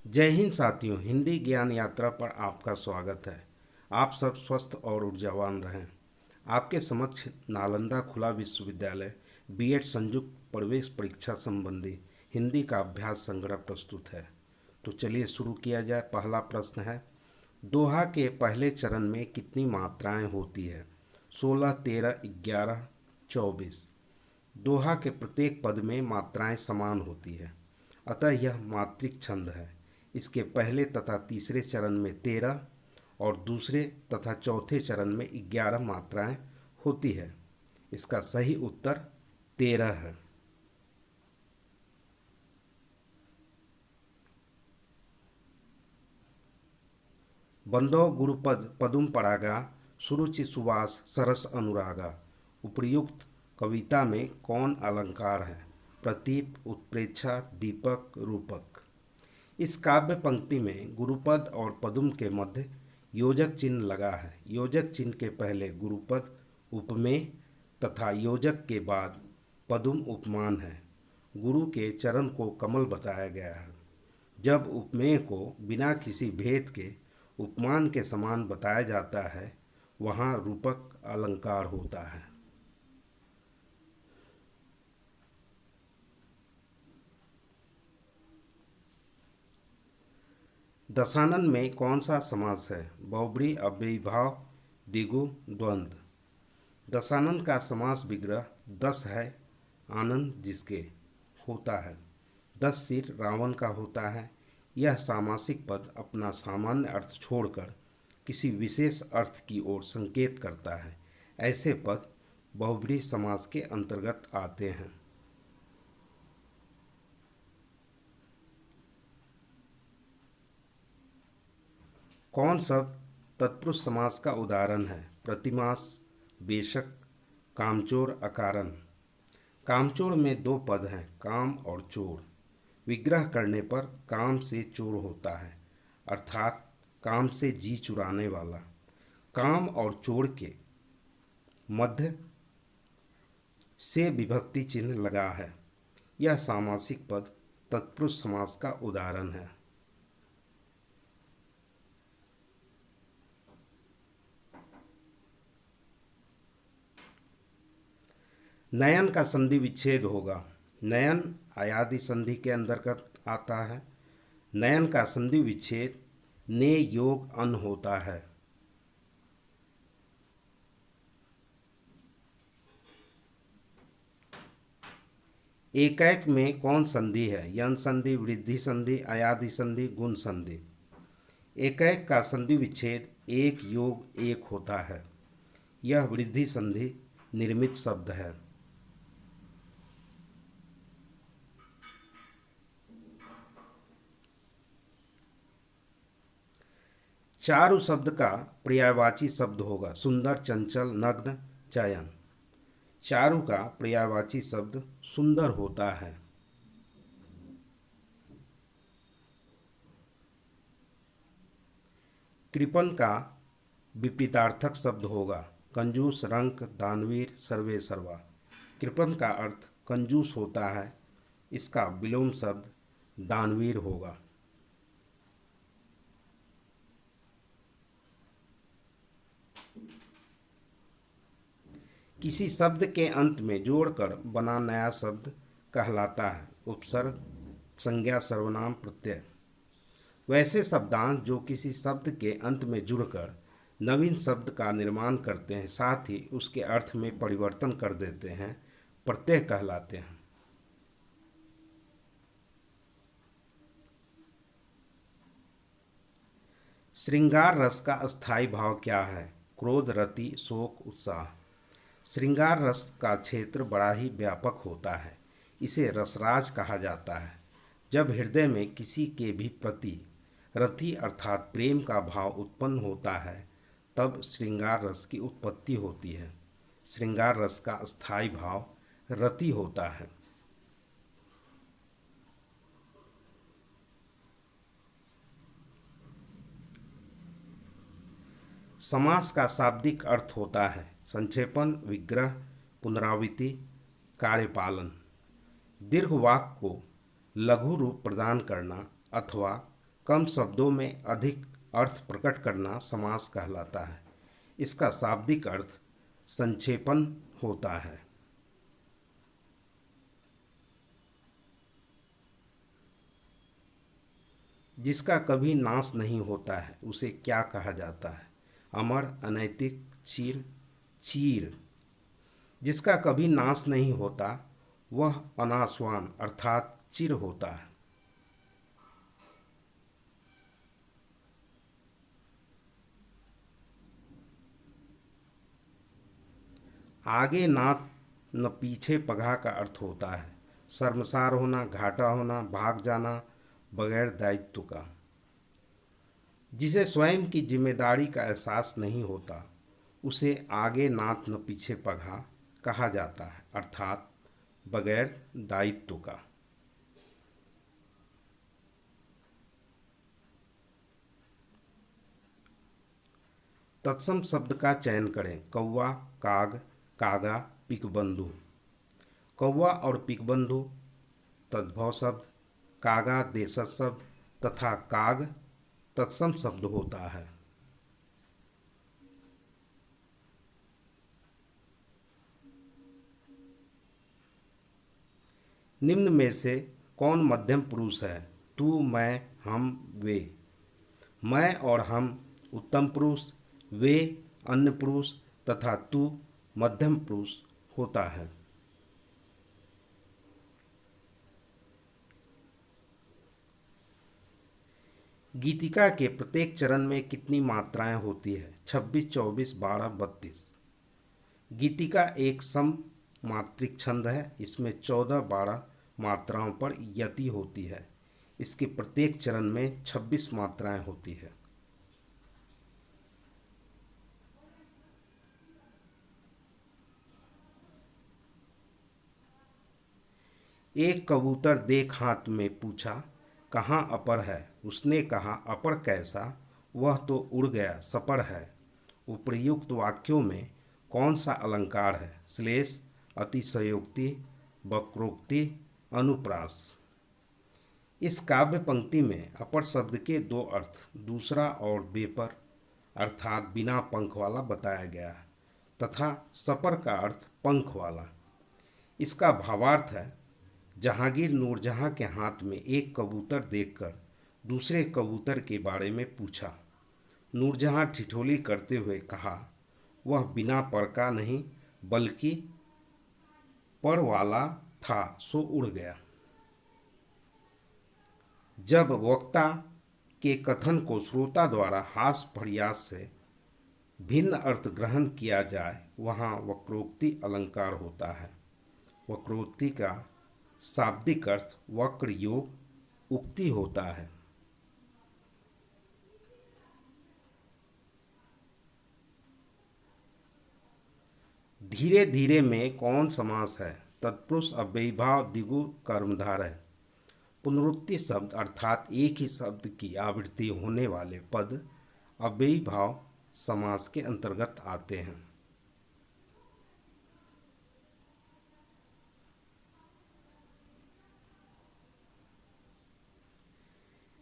जय हिंद साथियों, हिंदी ज्ञान यात्रा पर आपका स्वागत है। आप सब स्वस्थ और ऊर्जावान रहें। आपके समक्ष नालंदा खुला विश्वविद्यालय बीएड संयुक्त प्रवेश परीक्षा संबंधी हिंदी का अभ्यास संग्रह प्रस्तुत है। तो चलिए शुरू किया जाए। पहला प्रश्न है, दोहा के पहले चरण में कितनी मात्राएं होती है? 16, 13, 11, 24। दोहा के प्रत्येक पद में मात्राएं समान होती है, अतः यह मात्रिक छंद है। इसके पहले तथा तीसरे चरण में 13 और दूसरे तथा चौथे चरण में 11 मात्राएं होती है। इसका सही उत्तर 13 है। बंदो गुरुपद पदुम परागा, सुरुचि सुवास सरस अनुरागा। उपर्युक्त कविता में कौन अलंकार है? प्रतीप, उत्प्रेक्षा, दीपक, रूपक। इस काव्य पंक्ति में गुरुपद और पदुम के मध्य योजक चिन्ह लगा है। योजक चिन्ह के पहले गुरुपद उपमेय तथा योजक के बाद पदुम उपमान है। गुरु के चरण को कमल बताया गया है। जब उपमेय को बिना किसी भेद के उपमान के समान बताया जाता है, वहाँ रूपक अलंकार होता है। दशानन में कौन सा समास है? बहुब्री, अव्ययीभाव, द्विगु, द्वंद्व। दशानन का समास विग्रह दस है, आनंद जिसके होता है। 10 सिर रावण का होता है। यह सामासिक पद अपना सामान्य अर्थ छोड़कर किसी विशेष अर्थ की ओर संकेत करता है। ऐसे पद बहुब्री समास के अंतर्गत आते हैं। कौन शब्द तत्पुरुष समास का उदाहरण है? प्रतिमास, बेशक, कामचोर, अकारण। कामचोर में 2 पद हैं, काम और चोर। विग्रह करने पर काम से चोर होता है, अर्थात काम से जी चुराने वाला। काम और चोर के मध्य से विभक्ति चिन्ह लगा है। यह सामासिक पद तत्पुरुष समास का उदाहरण है। नयन का संधि विच्छेद होगा। नयन आयादि संधि के अंतर्गत आता है। नयन का संधि विच्छेद ने योग अन होता है। एकैक में कौन संधि है? यन संधि, वृद्धि संधि, आयादि संधि, गुण संधि। एकैक का संधि विच्छेद एक योग एक होता है। यह वृद्धि संधि निर्मित शब्द है। चारु शब्द का पर्यायवाची शब्द होगा सुंदर, चंचल, नग्न, चयन। चारु का पर्यायवाची शब्द सुंदर होता है। कृपण का विपरीतार्थक शब्द होगा कंजूस, रंक, दानवीर, सर्वे सर्वा। कृपण का अर्थ कंजूस होता है। इसका विलोम शब्द दानवीर होगा। किसी शब्द के अंत में जोड़कर बना नया शब्द कहलाता है उपसर्ग, संज्ञा, सर्वनाम, प्रत्यय। वैसे शब्दांश जो किसी शब्द के अंत में जुड़कर नवीन शब्द का निर्माण करते हैं, साथ ही उसके अर्थ में परिवर्तन कर देते हैं, प्रत्यय कहलाते हैं। श्रृंगार रस का अस्थायी भाव क्या है? क्रोध, रति, शोक, उत्साह। श्रृंगार रस का क्षेत्र बड़ा ही व्यापक होता है। इसे रसराज कहा जाता है। जब हृदय में किसी के भी प्रति रति अर्थात प्रेम का भाव उत्पन्न होता है, तब श्रृंगार रस की उत्पत्ति होती है। श्रृंगार रस का स्थायी भाव रति होता है। समास का शाब्दिक अर्थ होता है संक्षेपण, विग्रह, पुनरावृत्ति, कार्यपालन। दीर्घ वाक्य को लघु रूप प्रदान करना अथवा कम शब्दों में अधिक अर्थ प्रकट करना समास कहलाता है। इसका शाब्दिक अर्थ संक्षेपण होता है। जिसका कभी नाश नहीं होता है उसे क्या कहा जाता है? अमर, अनैतिक, चीर, चीर। जिसका कभी नाश नहीं होता वह अनाशवान अर्थात चिर होता है। आगे नाथ न पीछे पगहा का अर्थ होता है शर्मसार होना, घाटा होना, भाग जाना बगैर दायित्व का। जिसे स्वयं की जिम्मेदारी का एहसास नहीं होता उसे आगे नाथ न पीछे पगहा कहा जाता है अर्थात बगैर दायित्व का। तत्सम शब्द का चयन करें। कौवा, काग, कागा, पिकबंधु। कौवा और पिकबंधु तद्भव शब्द, कागा देशज शब्द तथा काग तत्सम शब्द होता है। निम्न में से कौन मध्यम पुरुष है? तू, मैं, हम, वे। मैं और हम उत्तम पुरुष, वे अन्य पुरुष तथा तू मध्यम पुरुष होता है। गीतिका के प्रत्येक चरण में कितनी मात्राएं होती है? 26, 24, 12, 32। गीतिका एक सम मात्रिक छंद है। इसमें 14-12 मात्राओं पर यति होती है। इसके प्रत्येक चरण में 26 मात्राएं होती है। एक कबूतर देख हाथ में पूछा, कहाँ अपर है? उसने कहा, अपर कैसा? वह तो उड़ गया, सपर है। उपर्युक्त वाक्यों में कौन सा अलंकार है? श्लेष, अतिशयोक्ति, वक्रोक्ति, अनुप्रास। इस काव्य पंक्ति में अपर शब्द के दो अर्थ दूसरा और बेपर अर्थात बिना पंख वाला बताया गया है तथा सपर का अर्थ पंख वाला। इसका भावार्थ है, जहांगीर नूरजहां के हाथ में एक कबूतर देखकर दूसरे कबूतर के बारे में पूछा। नूरजहां ठिठोली करते हुए कहा, वह बिना पर का नहीं बल्कि पर वाला था, सो उड़ गया। जब वक्ता के कथन को श्रोता द्वारा हास प्रयास से भिन्न अर्थ ग्रहण किया जाए वहाँ वक्रोक्ति अलंकार होता है। वक्रोक्ति का शाब्दिक अर्थ वक्र योग उक्ति होता है। धीरे धीरे में कौन समास है? तत्पुरुष अव्ययीभाव द्विगु कर्मधारय। पुनरुक्ति शब्द अर्थात एक ही शब्द की आवृत्ति होने वाले पद अव्ययीभाव समास के अंतर्गत आते हैं।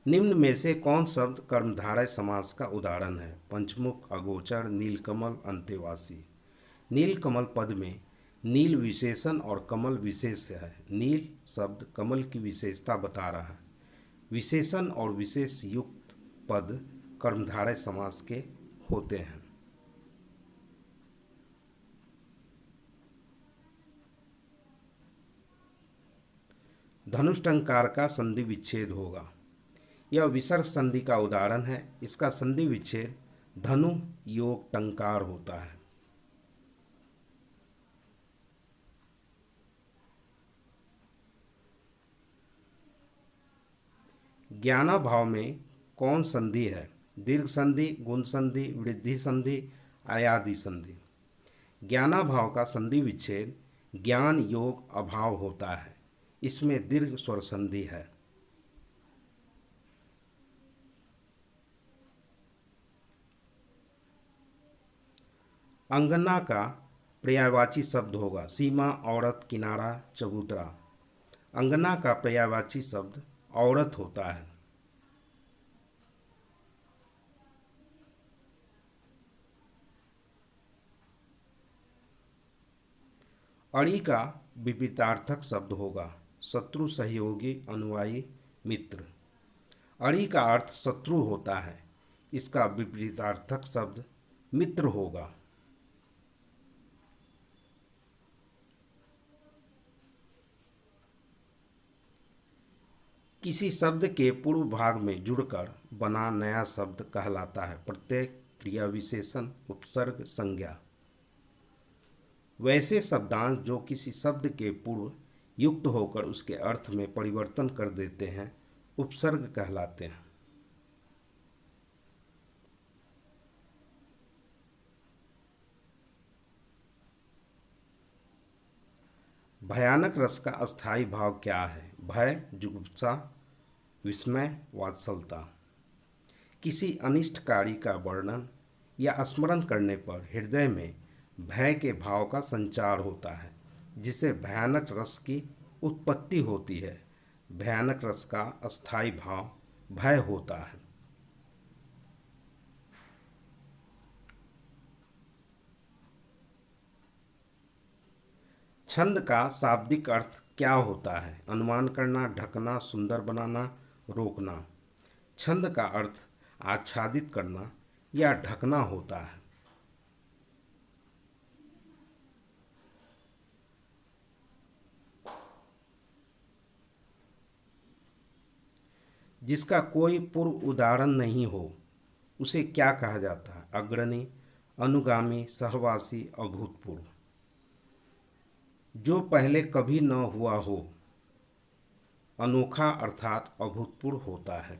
निम्न में से कौन शब्द कर्मधारय समास का उदाहरण है? पंचमुख, अगोचर, नीलकमल, अंतेवासी। नीलकमल पद में नील विशेषण और कमल विशेष है। नील शब्द कमल की विशेषता बता रहा है। विशेषण और विशेष युक्त पद कर्मधारय समास के होते हैं। धनुष टंकार का संधि विच्छेद होगा। यह विसर्ग संधि का उदाहरण है। इसका संधि विच्छेद धनु योग टंकार होता है। ज्ञाना भाव में कौन संधि है? दीर्घ संधि, गुण संधि, वृद्धि संधि, आयादि संधि। ज्ञाना भाव का संधि विच्छेद ज्ञान योग अभाव होता है। इसमें दीर्घ स्वर संधि है। अंगना का पर्यायवाची शब्द होगा सीमा, औरत, किनारा, चबूतरा। अंगना का पर्यायवाची शब्द औरत होता है। अड़ी का विपरीतार्थक शब्द होगा शत्रु, सहयोगी, अनुयायी, मित्र। अड़ी का अर्थ शत्रु होता है, इसका विपरीतार्थक शब्द मित्र होगा। किसी शब्द के पूर्व भाग में जुड़कर बना नया शब्द कहलाता है प्रत्यय, क्रिया विशेषण, उपसर्ग, संज्ञा। वैसे शब्दांश जो किसी शब्द के पूर्व युक्त होकर उसके अर्थ में परिवर्तन कर देते हैं उपसर्ग कहलाते हैं। भयानक रस का अस्थायी भाव क्या है? भय, जुगुप्सा, विस्मय, वात्सलता। किसी अनिष्टकारी का वर्णन या स्मरण करने पर हृदय में भय के भाव का संचार होता है, जिससे भयानक रस की उत्पत्ति होती है। भयानक रस का अस्थायी भाव भय होता है। छंद का शाब्दिक अर्थ क्या होता है? अनुमान करना, ढकना, सुंदर बनाना, रोकना। छंद का अर्थ आच्छादित करना या ढकना होता है। जिसका कोई पूर्व उदाहरण नहीं हो उसे क्या कहा जाता है? अग्रणी, अनुगामी, सहवासी, अभूतपूर्व। जो पहले कभी न हुआ हो अनोखा अर्थात अभूतपूर्व होता है।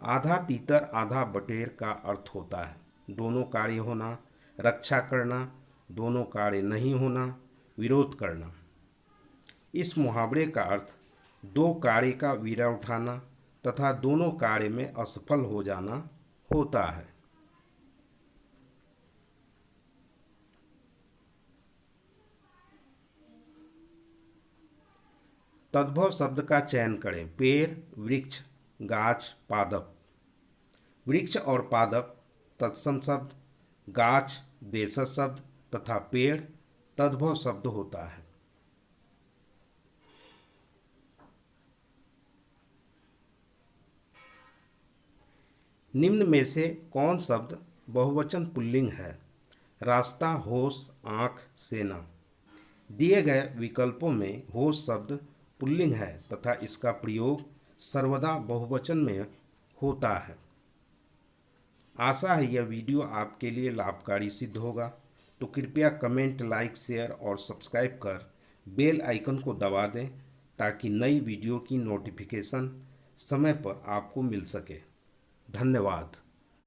आधा तीतर आधा बटेर का अर्थ होता है दोनों कार्य होना, रक्षा करना, दोनों कार्य नहीं होना, विरोध करना। इस मुहावरे का अर्थ दो कार्य का बीड़ा उठाना तथा दोनों कार्य में असफल हो जाना होता है। तद्भव शब्द का चयन करें। पेड़, वृक्ष, गाछ, पादप। वृक्ष और पादप तत्सम शब्द, गाछ देशज शब्द तथा पेड़ तद्भव शब्द होता है। निम्न में से कौन शब्द बहुवचन पुल्लिंग है? रास्ता, होश, आँख, सेना। दिए गए विकल्पों में होश शब्द पुल्लिंग है तथा इसका प्रयोग सर्वदा बहुवचन में होता है। आशा है यह वीडियो आपके लिए लाभकारी सिद्ध होगा, तो कृपया कमेंट, लाइक, शेयर और सब्सक्राइब कर बेल आइकन को दबा दें ताकि नई वीडियो की नोटिफिकेशन समय पर आपको मिल सके। धन्यवाद।